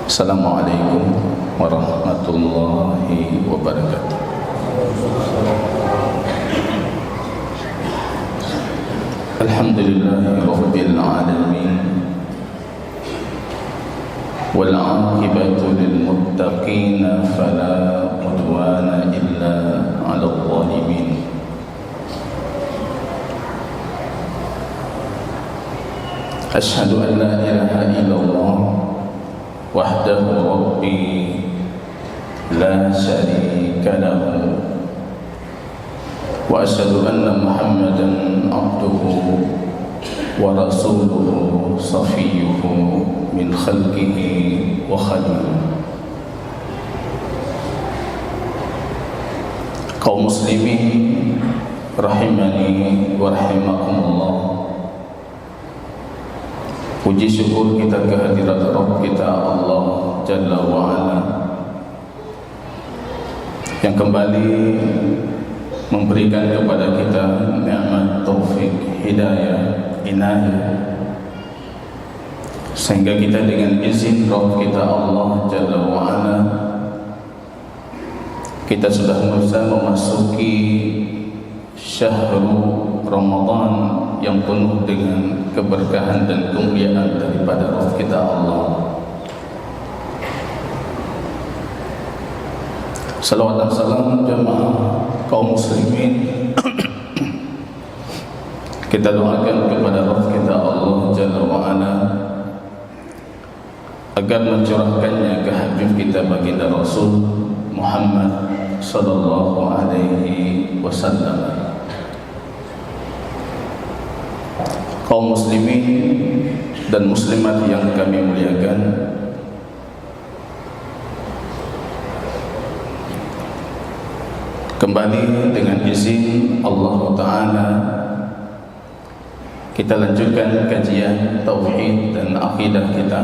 Assalamualaikum warahmatullahi wabarakatuh. Alhamdulillahi rabbil alamin, wal 'aqibatu lil muttaqin fala udwana illa 'alal zalimin. Asyhadu an la ilaha illallah wahdahu rabbi la syarika lahu wa asyhadu anna muhammadan abduhu wa rasuluhu safiyyuhu min khalqihi wa khaliluhu. Kaum muslimin rahimani wa rahimakumullah, puji syukur kita kehadirat Rabb kita Allah Jalla wa'ala yang kembali memberikan kepada kita nikmat taufik, hidayah, inayah, sehingga kita dengan izin Rabb kita Allah Jalla wa'ala kita sudah bisa memasuki syahrul Ramadan yang penuh dengan keberkahan dan kemuliaan daripada Rabb kita Allah. Salawat dan salam jamaah kaum muslimin kita doakan kepada Rabb kita Allah Jalla wa'ala agar mencurahkannya ke Habib kita baginda Rasul Muhammad sallallahu alaihi wasallam. Kaum muslimin dan muslimat yang kami muliakan, kembali dengan izin Allah Ta'ala kita lanjutkan kajian tauhid dan akidah kita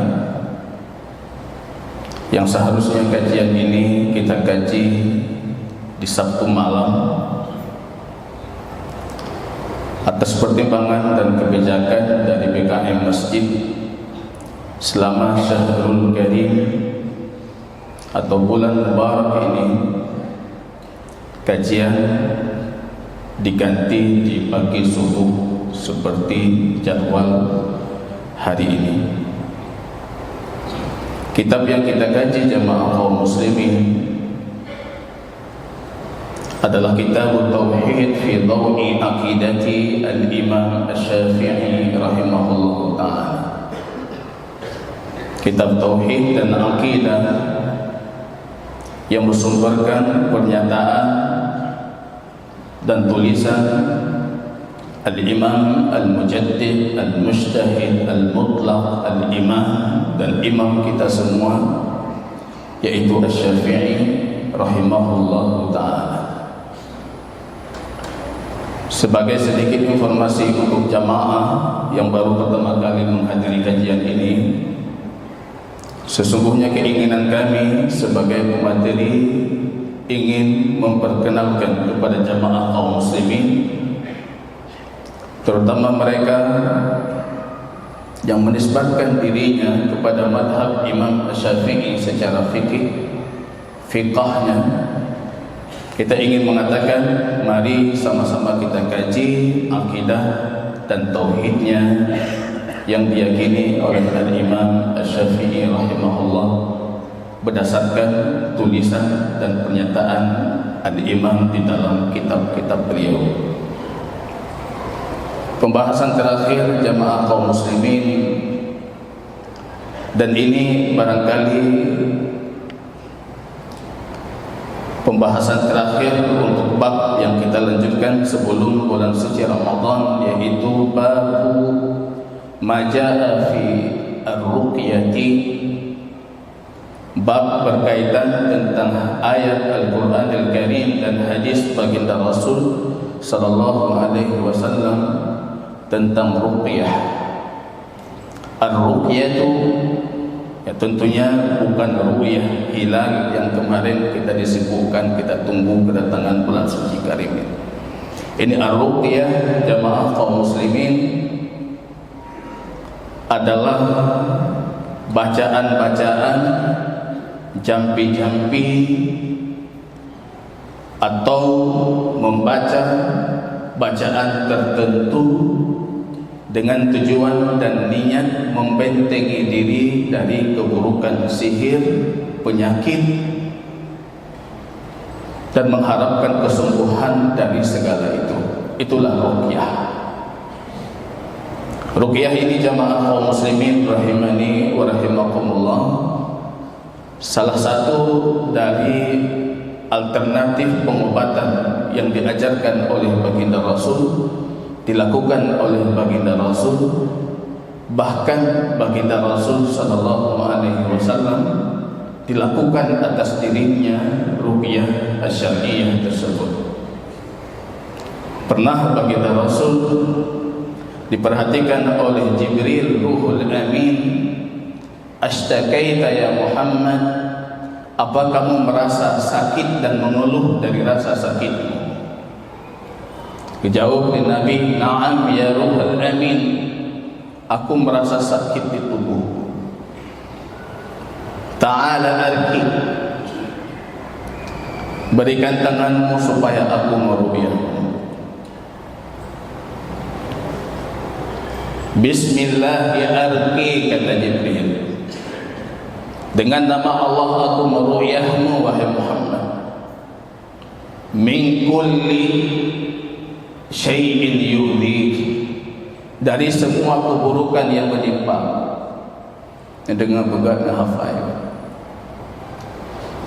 yang seharusnya kajian ini kita kaji di Sabtu malam atas pertimbangan dan kebijakan dari BKM Masjid selama Syahrul Karim atau bulan Mubarak ini kajian diganti di pagi subuh seperti jadwal hari ini. Kitab yang kita kaji jamaah kaum muslimin adalah kitab Tauhid fi Dawi Aqidati Al-Imam Asy-Syafi'i rahimahullah ta'ala. Kitab Tauhid dan Aqidah yang bersumberkan pernyataan dan tulisan Al-Imam Al-Mujaddid Al-Mujtahid Al-Mutlaq Al-Imam dan imam kita semua, yaitu Asy-Syafi'i rahimahullah ta'ala. Sebagai sedikit informasi untuk jamaah yang baru pertama kali menghadiri kajian ini, sesungguhnya keinginan kami sebagai pemateri ingin memperkenalkan kepada jamaah kaum muslimin, terutama mereka yang menisbatkan dirinya kepada madhab Imam Asy-Syafi'i secara fiqahnya. Kita ingin mengatakan, mari sama-sama kita kaji akidah dan tauhidnya yang diyakini oleh Al-Imam Asy-Syafi'i rahimahullah berdasarkan tulisan dan pernyataan Al-Imam di dalam kitab-kitab beliau. Pembahasan terakhir jamaah kaum muslimin, dan ini barangkali pembahasan terakhir untuk bab yang kita lanjutkan sebelum bulan suci Ramadan, yaitu bab majaa fi ar-ruqyati, bab berkaitan tentang ayat Al-Qur'an Al-Karim dan hadis baginda Rasul sallallahu alaihi wasallam tentang ruqyah. Ar-ruqyah itu ya tentunya bukan ru'yah hilal yang kemarin kita disibukkan, kita tunggu kedatangan bulan suci karim. Ini ar-ruqyah jamaah kaum muslimin adalah bacaan-bacaan, jampi-jampi, atau membaca bacaan tertentu dengan tujuan dan niat membentengi diri dari keburukan sihir, penyakit, dan mengharapkan kesembuhan dari segala itu. Itulah ruqyah. Ruqyah ini jamaah kaum muslimin rahimani wa rahimakumullah, salah satu dari alternatif pengobatan yang diajarkan oleh baginda Rasul, dilakukan oleh baginda Rasul. Bahkan baginda Rasul sallallahu alaihi wasallam dilakukan atas dirinya ruqyah asy-syar'iyyah tersebut. Pernah baginda Rasul diperhatikan oleh Jibril Ruhul Amin, "Ashtakaita ya Muhammad, apa kamu merasa sakit dan mengeluh dari rasa sakitmu?" Dijawab oleh Nabi, "Na'am ya Ruhul Amin, aku merasa sakit di tubuhku." "Ta'ala arki, berikan tanganmu supaya aku meruqyahmu." "Bismillah ya arki," kata Jibril, "dengan nama Allah aku meruqyahmu wahai Muhammad. Min kulli syai'in yu'dhik, dari semua keburukan yang menimpa." Dengan pegang hafal.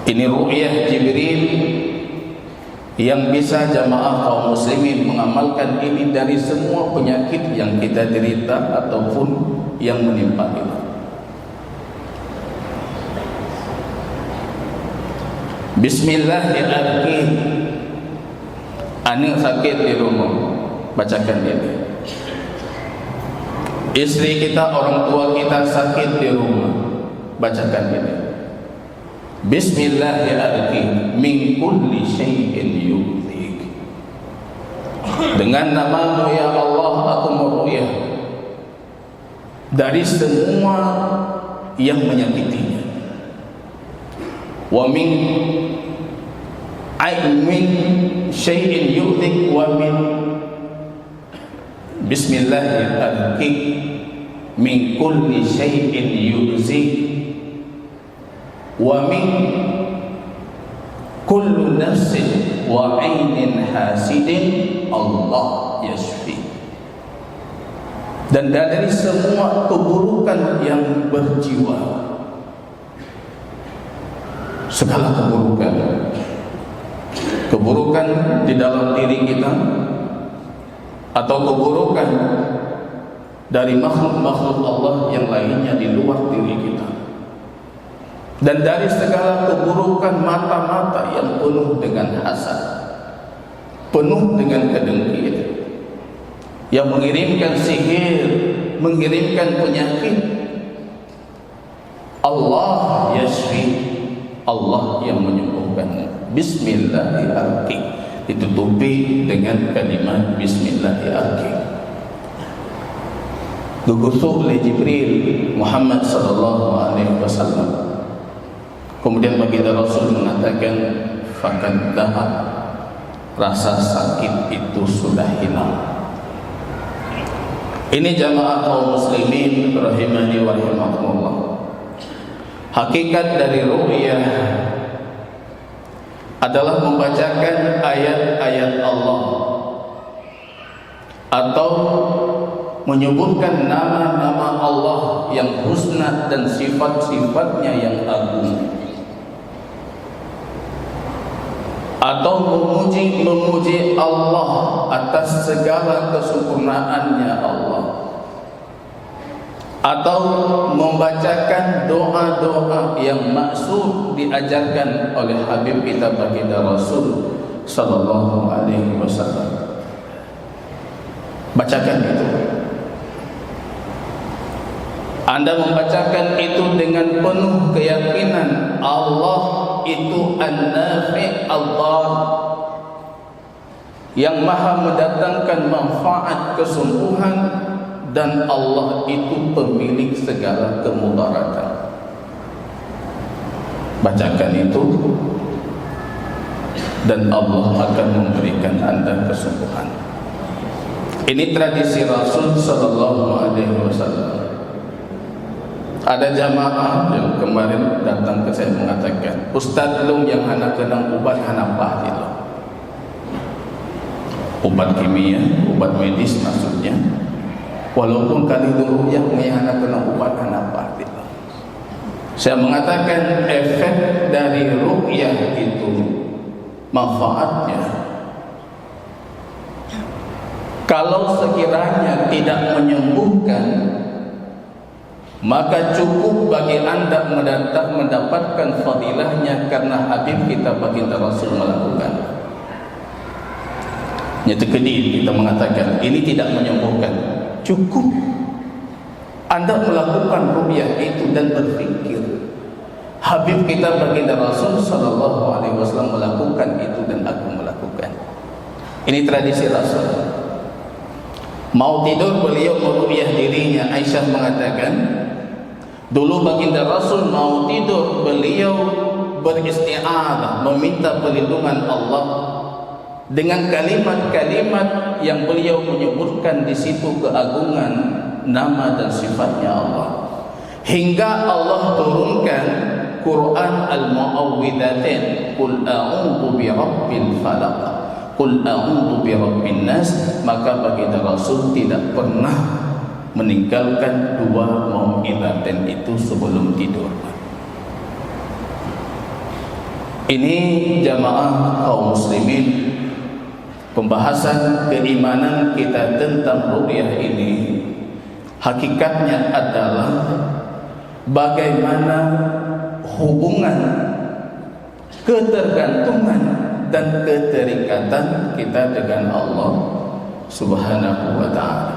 Ini ruqyah Jibril yang bisa jamaah kaum muslimin mengamalkan ini dari semua penyakit yang kita derita ataupun yang menimpa kita. Bismillahirrahmanirrahim. Anak sakit di rumah, bacakan ini. Istri kita, orang tua kita sakit di rumah, bacakan ini. Bismillahirrahmanirrahim. Min kulli syai'in yu'dhik, dengan namamu ya Allah aku meruqyah dari semua yang menyakitinya. Wa min syai'in yu'dhik wa min bismillahirrahmanirrahim min kulli syai'in yu'zik wa min kullu nafsin wa 'ainin hasidin Allah yashfi, dan dari semua keburukan yang berjiwa, segala keburukan di dalam diri kita atau keburukan dari makhluk-makhluk Allah yang lainnya di luar diri kita, dan dari segala keburukan mata-mata yang penuh dengan hasad, penuh dengan kedengkian, yang mengirimkan sihir, mengirimkan penyakit. Allah yashfi, Allah yang menyembuhkan. Bismillahirrahmanirrahim, ditutupi dengan kalimat Bismillahirrahmanirrahim. Digusuk oleh Jibril Muhammad sallallahu alaihi wasallam. Kemudian baginda Rasul mengatakan, "Faqad dhahab," rasa sakit itu sudah hilang. Ini jamaah kaum muslimin rahimani wa rahimakumullah. Hakikat dari ruqyah adalah membacakan ayat-ayat Allah atau menyebutkan nama-nama Allah yang husna dan sifat-sifatnya yang agung, atau memuji Allah atas segala kesempurnaannya Allah, atau membacakan doa-doa yang maksud diajarkan oleh Habib kita baginda Rasul sallallahu alaihi wasallam. Bacakan itu. Anda membacakan itu dengan penuh keyakinan Allah itu An-Nafi' Allah yang maha mendatangkan manfaat kesembuhan dan Allah itu pemilik segala kemudaratan. Bacakan itu dan Allah akan memberikan Anda kesembuhan. Ini tradisi Rasul sallallahu alaihi wasallam. Ada jamaah yang kemarin datang ke saya mengatakan, Ustaz Lung yang anak kenang ubat anak pahit loh. Ubat kimia, ubat medis maksudnya. Walaupun kali dulu yang anak kenang ubat anak pahit loh. Saya mengatakan efek dari ruqyah itu manfaatnya, kalau sekiranya tidak menyembuhkan, maka cukup bagi Anda mendapatkan fadilahnya karena Habib kita baginda Rasul melakukan. Nyata kedil kita mengatakan ini tidak menyembuhkan, cukup Anda melakukan ruqyah itu dan berfikir Habib kita baginda Rasul sallallahu alaihi wasallam melakukan itu dan aku melakukan. Ini tradisi Rasul. Mau tidur beliau meruqyah dirinya. Aisyah mengatakan, dulu baginda Rasul mau tidur beliau beristi'adzah, meminta perlindungan Allah dengan kalimat-kalimat yang beliau menyebutkan di situ keagungan nama dan sifatnya Allah. Hingga Allah turunkan Quran Al-Mu'awwidhatain, Qul a'udzu birabbil falaq, Qul a'udzu birabbin nas. Maka baginda Rasul tidak pernah meninggalkan dua mau'idhatain itu sebelum tidur. Ini jamaah kaum muslimin, pembahasan keimanan kita tentang ruqyah ini hakikatnya adalah bagaimana hubungan, ketergantungan dan keterikatan kita dengan Allah Subhanahu wa ta'ala.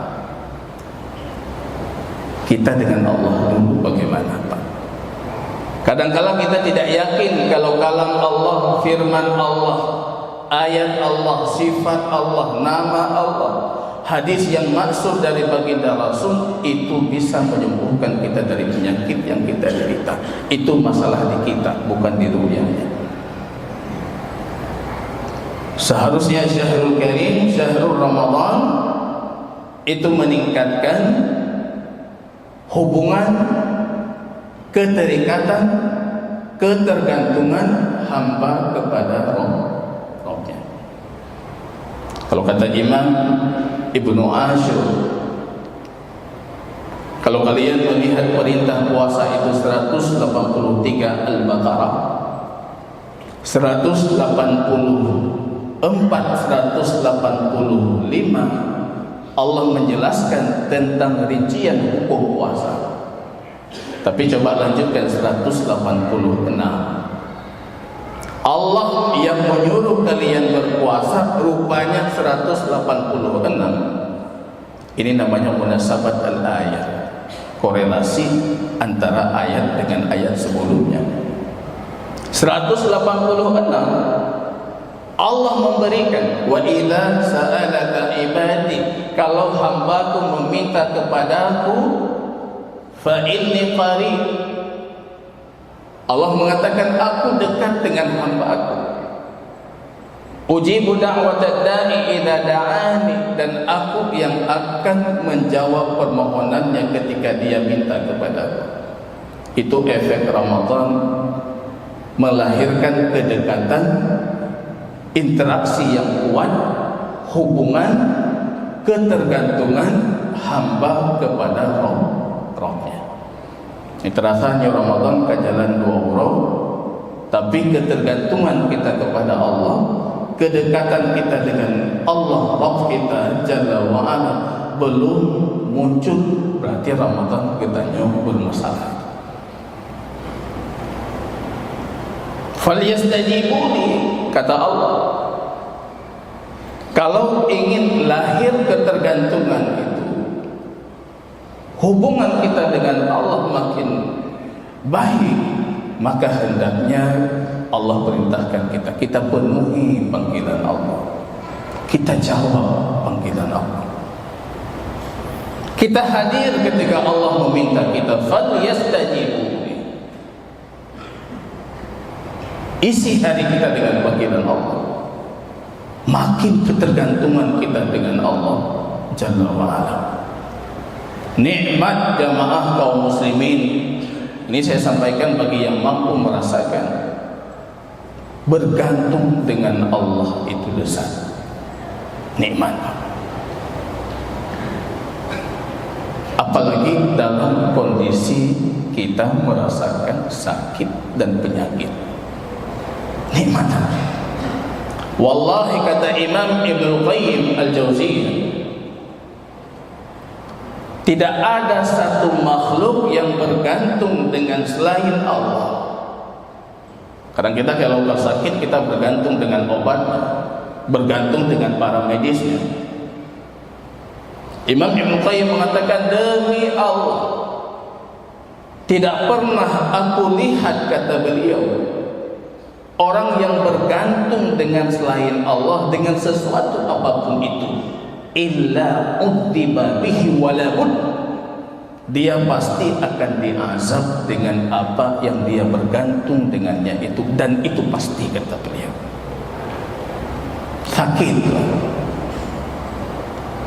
Kita dengan Allah dulu bagaimana, Pak? Kadang-kala kita tidak yakin kalau kalam Allah, firman Allah, ayat Allah, sifat Allah, nama Allah, hadis yang maksud dari baginda Rasul itu bisa menyembuhkan kita dari penyakit yang kita derita. Itu masalah di kita, bukan di ruqyahnya. Seharusnya Syahrul Karim, Syahrul Ramadan itu meningkatkan hubungan, keterikatan, ketergantungan hamba kepada Rabbnya. Kalau kata Imam Ibnu Ashur, kalau kalian melihat perintah puasa itu 183 Al-Baqarah, 184, 185 Allah menjelaskan tentang rincian hukum puasa. Tapi coba lanjutkan 186. Allah yang menyuruh kalian berpuasa rupanya 186. Ini namanya munasabat al-ayat, korelasi antara ayat dengan ayat sebelumnya. 186 Allah memberikan, wa idza sa'alaka ibadi, kalau hambaku meminta kepadaku, fa inni qarib. Allah mengatakan aku dekat dengan hamba-Aku. Ujibu da'watad da'i idza da'ani, dan aku yang akan menjawab permohonannya ketika dia minta kepadaku. Itu efek Ramadan melahirkan kedekatan, interaksi yang kuat, hubungan, ketergantungan hamba kepada Rabbnya. Ini terasanya Ramadan ke jalan 2 huruf, tapi ketergantungan kita kepada Allah, kedekatan kita dengan Allah Rabb kita Jalla wa'ala belum muncul, berarti Ramadan kita bermasalah. Falyastajibuni, kata Allah, kalau ingin lahir ketergantungan itu, hubungan kita dengan Allah makin baik, maka hendaknya Allah perintahkan kita penuhi panggilan Allah, kita jawab panggilan Allah, Kita hadir ketika Allah meminta kita, falyastajibu. Isi hari kita dengan panggilan Allah. Makin ketergantungan kita dengan Allah Jalla wa'ala. Nikmat jamaah kaum muslimin, ini saya sampaikan bagi yang mampu merasakan, bergantung dengan Allah itu lezat, nikmat. Apalagi dalam kondisi kita merasakan sakit dan penyakit, nikmat. Wallahi, kata Imam Ibnu Qayyim Al-Jauziyah, tidak ada satu makhluk yang bergantung dengan selain Allah. Kadang kita kalau sakit kita bergantung dengan obat, bergantung dengan para medisnya. Imam Ibnu Qayyim mengatakan, demi Allah, tidak pernah aku lihat, kata beliau, orang yang bergantung dengan selain Allah dengan sesuatu apapun itu, illa udhiba bihi walabud, dia pasti akan diazab dengan apa yang dia bergantung dengannya itu, dan itu pasti, kata beliau. Sakit,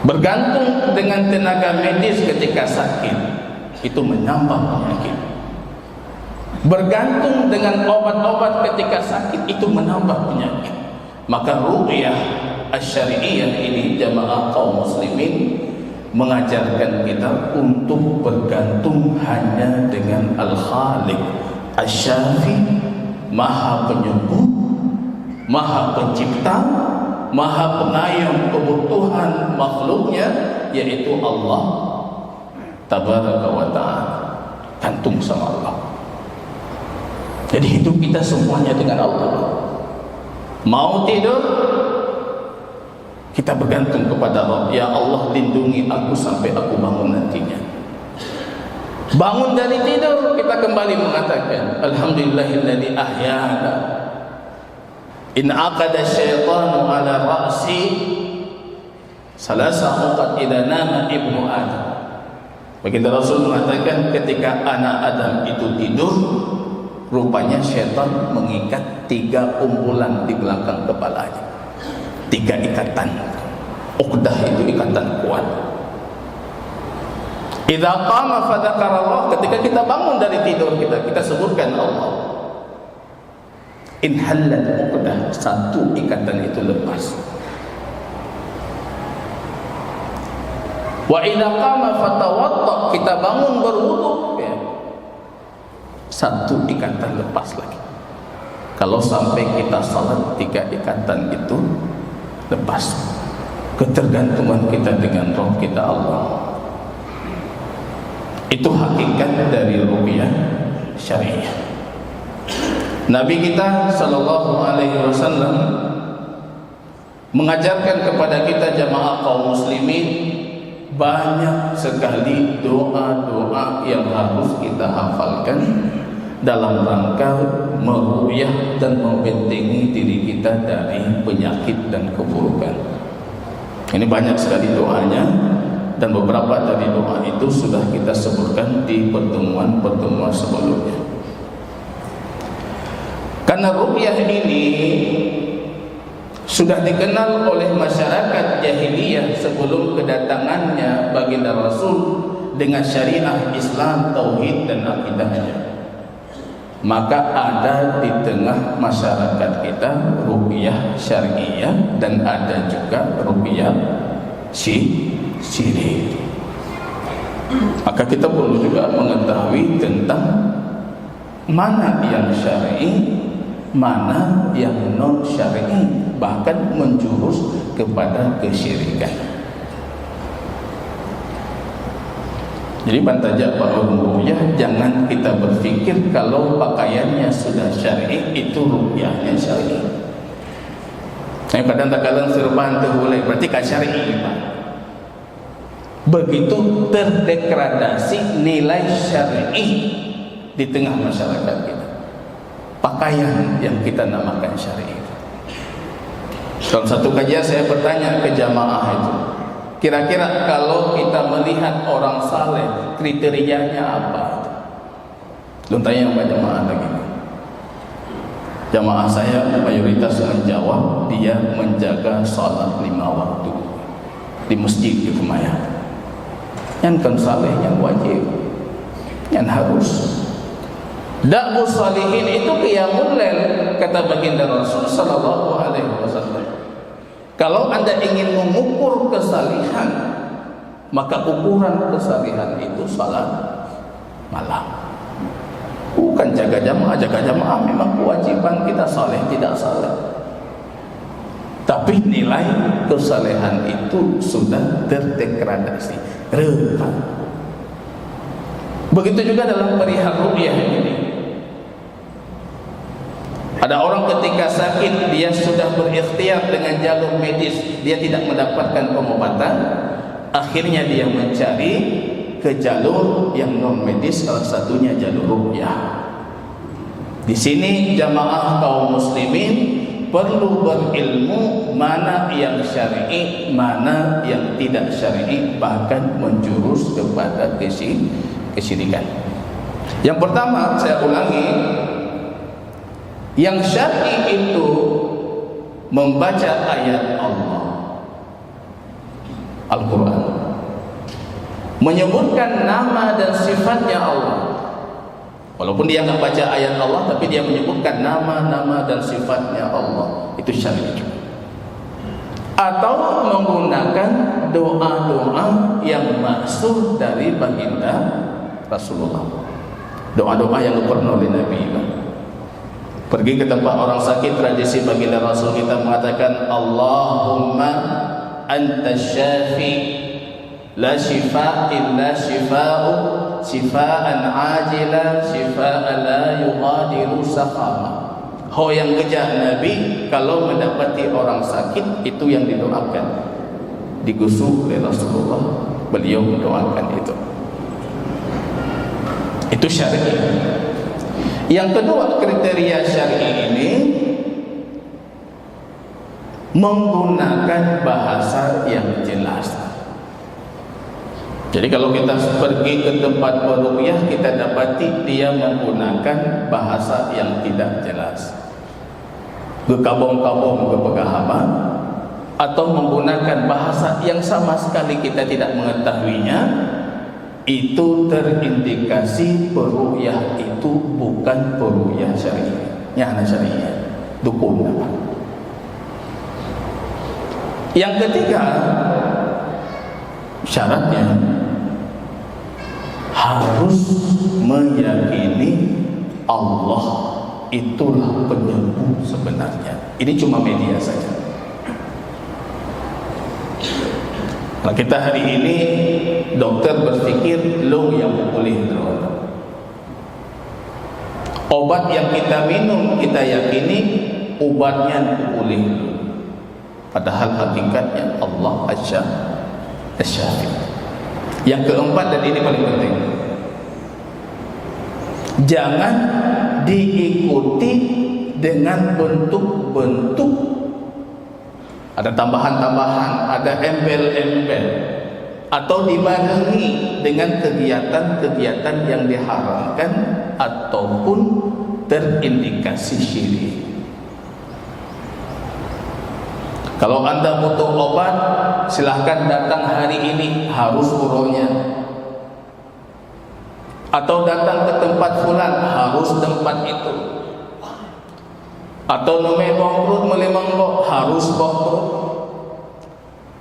bergantung dengan tenaga medis ketika sakit, itu menambah penyakit. Bergantung dengan obat-obat ketika sakit, itu menambah penyakit. Maka ruqyah asy-syari'iyah ini, jamaah kaum muslimin, mengajarkan kita untuk bergantung hanya dengan Al-Khaliq Asy-Syafi, Maha Penyembuh, Maha Pencipta, Maha Pengayom kebutuhan makhluknya, yaitu Allah Tabaraka wa Ta'ala. Gantung sama Allah. Jadi hidup kita semuanya dengan Allah. Mau tidur, kita bergantung kepada Allah. Ya Allah, lindungi aku sampai aku bangun nantinya. Bangun dari tidur, kita kembali mengatakan, Alhamdulillahilladzi ahyana. In aqada syaitanu ala ra'si salasa uqad idza nama ibnu Adam. Baginda Rasul mengatakan, ketika anak Adam itu tidur, rupanya syaitan mengikat 3 umpulan di belakang kepalanya. 3 ikatan. Uqdah itu ikatan kuat. Idza qama fadzakarallah, ketika kita bangun dari tidur kita sebutkan Allah. In hallat uqdah, 1 ikatan itu lepas. Wa idza qama fatawadda, kita bangun berwudu, ya, 1 ikatan lepas lagi. Kalau sampai kita salat 3 ikatan itu lepas. Ketergantungan kita dengan Rabb kita Allah. Itu hakikat dari ruqyah syariah. Nabi kita sallallahu alaihi wasallam mengajarkan kepada kita jamaah kaum muslimin banyak sekali doa-doa yang harus kita hafalkan dalam rangka meruqyah dan membentengi diri kita dari penyakit dan keburukan. Ini banyak sekali doanya, dan beberapa dari doa itu sudah kita sebutkan di pertemuan-pertemuan sebelumnya. Karena ruqyah ini sudah dikenal oleh masyarakat jahiliyah sebelum kedatangannya baginda Rasul dengan syariah Islam, tauhid dan akidahnya. Maka ada di tengah masyarakat kita ruqyah syariah dan ada juga ruqyah syirik. Maka kita perlu juga mengetahui tentang mana yang syar'i, mana yang non syar'i, bahkan menjurus kepada kesyirikan. Jadi bantaja para ruqyah, jangan kita berpikir kalau pakaiannya sudah syar'i itu ruqyahnya syar'i. Kadang-kadang serban terhulai berarti kan syar'i, Pak. Begitu terdegradasi nilai syar'i di tengah masyarakat kita. Pakaian yang kita namakan syar'i. Dalam satu kajian saya bertanya ke jamaah itu, Kira-kira kalau kita melihat orang saleh, kriterianya apa? Belum tanya sama jamaah lagi. Jamaah saya mayoritas menjawab dia menjaga salat 5 waktu di masjid di Kumayan. Yang kan saleh, yang wajib, yang harus. Da'bu salihin itu qiyamul lail, kata baginda Rasul sallallahu alaihi wasallam. Kalau Anda ingin mengukur kesalihan, maka ukuran kesalihan itu salat malam. Bukan jaga jamaah memang kewajiban kita, saleh tidak salah. Tapi nilai kesalehan itu sudah terdegradasi, retak. Begitu juga dalam perihal ru'yah ini. Ada orang ketika sakit, dia sudah berikhtiar dengan jalur medis, dia tidak mendapatkan pengobatan, akhirnya dia mencari ke jalur yang non medis, salah satunya jalur ruqyah. Di sini jamaah kaum muslimin perlu berilmu mana yang syar'i, mana yang tidak syar'i, bahkan menjurus kepada kesyirikan. Yang pertama, saya ulangi, yang syar'i itu membaca ayat Allah, Al-Quran, menyebutkan nama dan sifatnya Allah. Walaupun dia nggak baca ayat Allah, tapi dia menyebutkan nama-nama dan sifatnya Allah, itu syar'i juga. Atau menggunakan doa-doa yang maksud dari baginda Rasulullah, doa-doa yang pernah oleh Nabi. Pergi ke tempat orang sakit, tradisi baginda Rasul kita mengatakan, Allahumma anta syafi la shifa illa shifa'u shifa'an ajila shifa'an la yughadiru saqama. Ho yang kejar Nabi kalau mendapati orang sakit, itu yang didoakan, digusuk oleh Rasulullah, beliau mendoakan itu syar'i. Yang kedua, kriteria syar'i ini menggunakan bahasa yang jelas. Jadi kalau kita pergi ke tempat peruqyah, kita dapati dia menggunakan bahasa yang tidak jelas, gekabong-kabong kepegahaman, atau menggunakan bahasa yang sama sekali kita tidak mengetahuinya, itu terindikasi peruqyah itu bukan peruqyah syar'i. Nyana syar'i, dukun apa. Yang ketiga, syaratnya harus meyakini Allah itulah penyembuh sebenarnya. Ini cuma media saja. Nah, kita hari ini dokter berpikir lo yang pulih drone. Obat yang kita minum kita yakini obatnya pulih. Padahal hakikatnya Allah Asy-Syafi. Yang keempat, dan ini paling penting, jangan diikuti dengan bentuk-bentuk, ada tambahan-tambahan, ada embel-embel, atau dibarengi dengan kegiatan-kegiatan yang diharamkan ataupun terindikasi syirik. Kalau Anda butuh obat, silahkan datang hari ini, harus uronya. Atau datang ke tempat fulan, harus tempat itu. Atau nomor bangkrut melemang harus bangkrut.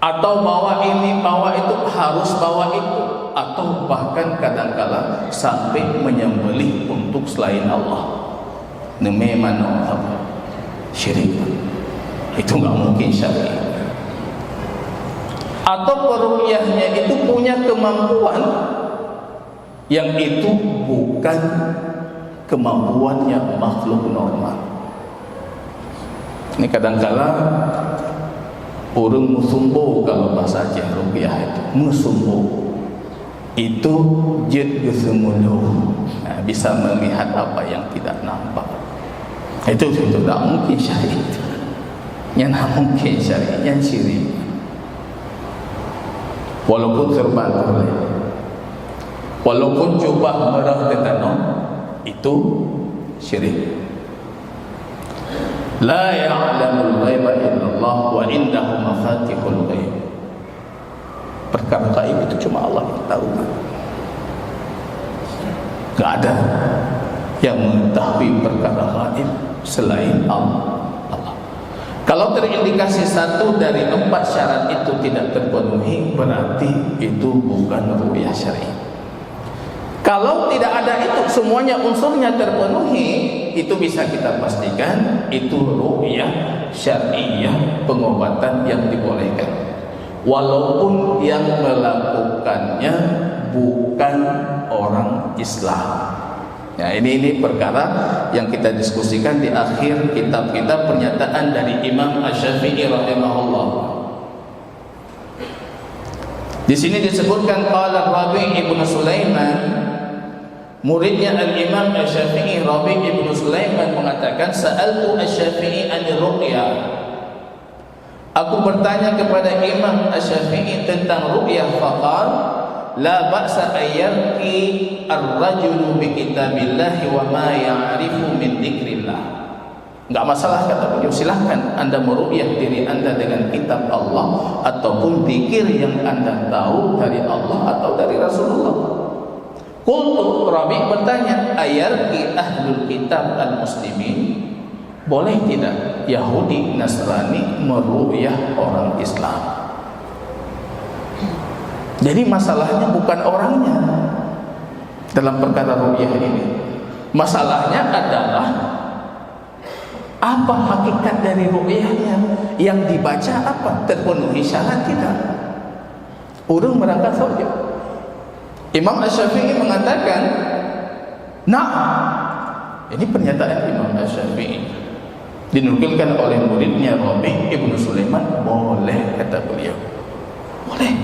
Atau bawa ini, bawa itu, harus bawa itu. Atau bahkan kadang-kala sampai menyembelih untuk selain Allah. Nememano apa? Syirik. Itu nggak mungkin syar'i. Atau peruqyahnya itu punya kemampuan yang itu bukan kemampuannya makhluk normal. Ini kadangkala orang musumbo, kalau bahasa Aceh ruqyah itu musumbo, itu jid gesumulu, bisa melihat apa yang tidak nampak. Itu tidak mungkin syar'i. Yang mungkin syar'i, yang syirik. walaupun serban boleh, walaupun jubah merah tetano, itu syirik. La ya'lamul ghaiba illallah wa indahu mafatihul ghaib. Perkara gaib itu cuma Allah yang tahu. Gak ada yang mengetahui perkara gaib selain Allah. Kalau terindikasi satu dari 4 syarat itu tidak terpenuhi, berarti itu bukan ru'yah syar'i. Kalau tidak ada itu, semuanya unsurnya terpenuhi, itu bisa kita pastikan itu ru'yah syar'iyah, pengobatan yang dibolehkan. Walaupun yang melakukannya bukan orang Islam. Ya, ini perkara yang kita diskusikan di akhir kitab kita, pernyataan dari Imam Asy-Syafi'i rahimahullah. Di sini disebutkan qala Rabi' ibnu Sulaiman, muridnya al-Imam Asy-Syafi'i, Rabi' ibnu Sulaiman mengatakan, sa'altu Asy-Syafi'i an ru'ya. Aku bertanya kepada Imam Asy-Syafi'i tentang ru'yah, faqal la ba'sa ayyarki ar-rajulu bi kitabillahi wa ma ya'rifu min dzikrillah. Enggak masalah, kata beliau, silahkan Anda meru'yah diri Anda dengan kitab Allah ataupun zikir yang Anda tahu dari Allah atau dari Rasulullah. Qultu, Rabi' bertanya, ayarki ahlul kitab al-muslimin, boleh tidak Yahudi Nasrani meru'yah orang Islam? Jadi masalahnya bukan orangnya dalam perkara ru'yah ini. Masalahnya adalah apa hakikat dari ru'yahnya, yang dibaca apa, terpenuhi syarat tidak. Urung berangkat saja. Imam Asy-Syafi'i mengatakan, nah, ini pernyataan Imam Asy-Syafi'i dinukilkan oleh muridnya Rabi' ibnu Sulaiman, boleh, kata beliau, boleh.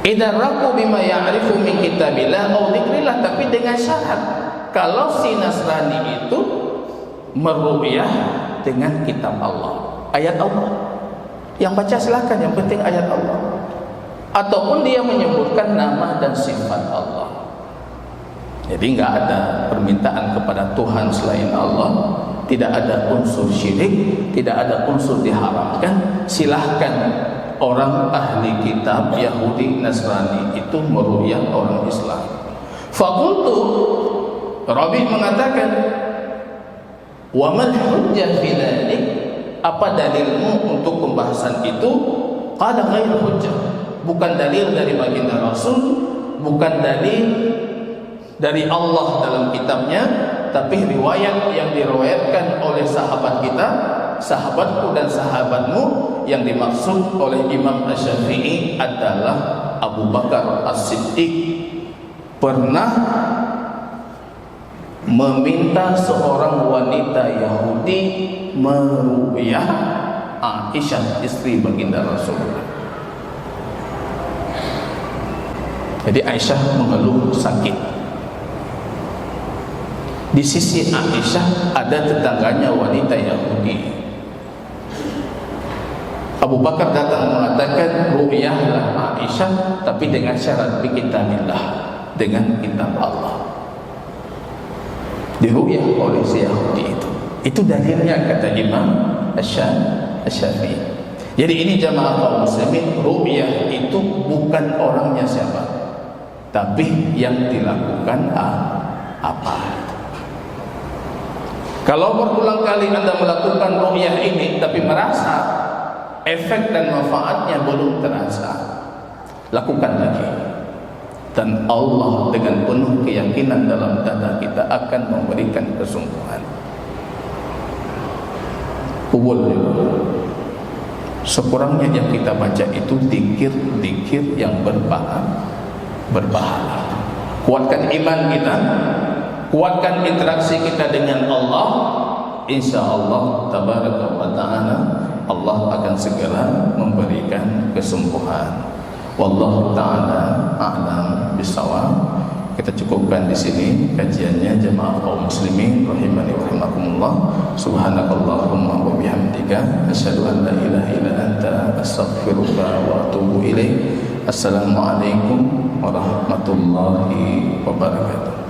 Idza raqu bima ya'rifu min kitabillah aw dzikrillah, tapi dengan syarat kalau si Nasrani itu meru'yah dengan kitab Allah, ayat Allah. Yang baca silakan, yang penting ayat Allah. Ataupun dia menyebutkan nama dan sifat Allah. Jadi enggak ada permintaan kepada Tuhan selain Allah, tidak ada unsur syirik, tidak ada unsur diharamkan. Silahkan orang ahli kitab Yahudi Nasrani itu meru'yah orang Islam. Faqultu, Rabi' mengatakan, wa mal hujjah fi dzalik, apa dalilmu untuk pembahasan itu? Qala ghairu hujjah, bukan dalil dari baginda Rasul, bukan dalil dari Allah dalam kitabnya, tapi riwayat yang diriwayatkan oleh sahabat kita, sahabatku dan sahabatmu. Yang dimaksud oleh Imam Asy-Syafi'i adalah Abu Bakar As-Siddiq pernah meminta seorang wanita Yahudi meru'yah Aisyah, istri baginda Rasulullah. Jadi Aisyah mengeluh sakit. Di sisi Aisyah ada tetangganya wanita Yahudi. Abu Bakar datang mengatakan, ru'yahlah Aisyah, tapi dengan syarat bikitabillah, dengan kitab Allah. Diru'yah oleh si Yahudi itu. Itu dalilnya, kata Imam Asy-Syafi'i. Jadi ini jamaah kaum muslimin, ru'yah itu bukan orangnya siapa, tapi yang dilakukan apa. Kalau berulang kali Anda melakukan ru'yah ini tapi merasa efek dan manfaatnya belum terasa, lakukan lagi, dan Allah dengan penuh keyakinan dalam dada kita akan memberikan kesungguhan. Kubul sekurangnya yang kita baca itu dikir-dikir yang berpahala. Kuatkan iman kita, kuatkan interaksi kita dengan Allah. Insya Allah tabaraka wa ta'ala, Allah akan segera memberikan kesembuhan. Wallahu ta'ala a'lam bishawab. kita cukupkan di sini kajiannya jemaah kaum muslimin rahimani wa rahimakumullah. Subhanakallahumma wa bihamdika asyhadu an la ilaha illa anta astaghfiruka wa atubu ilaik. Assalamualaikum warahmatullahi wabarakatuh.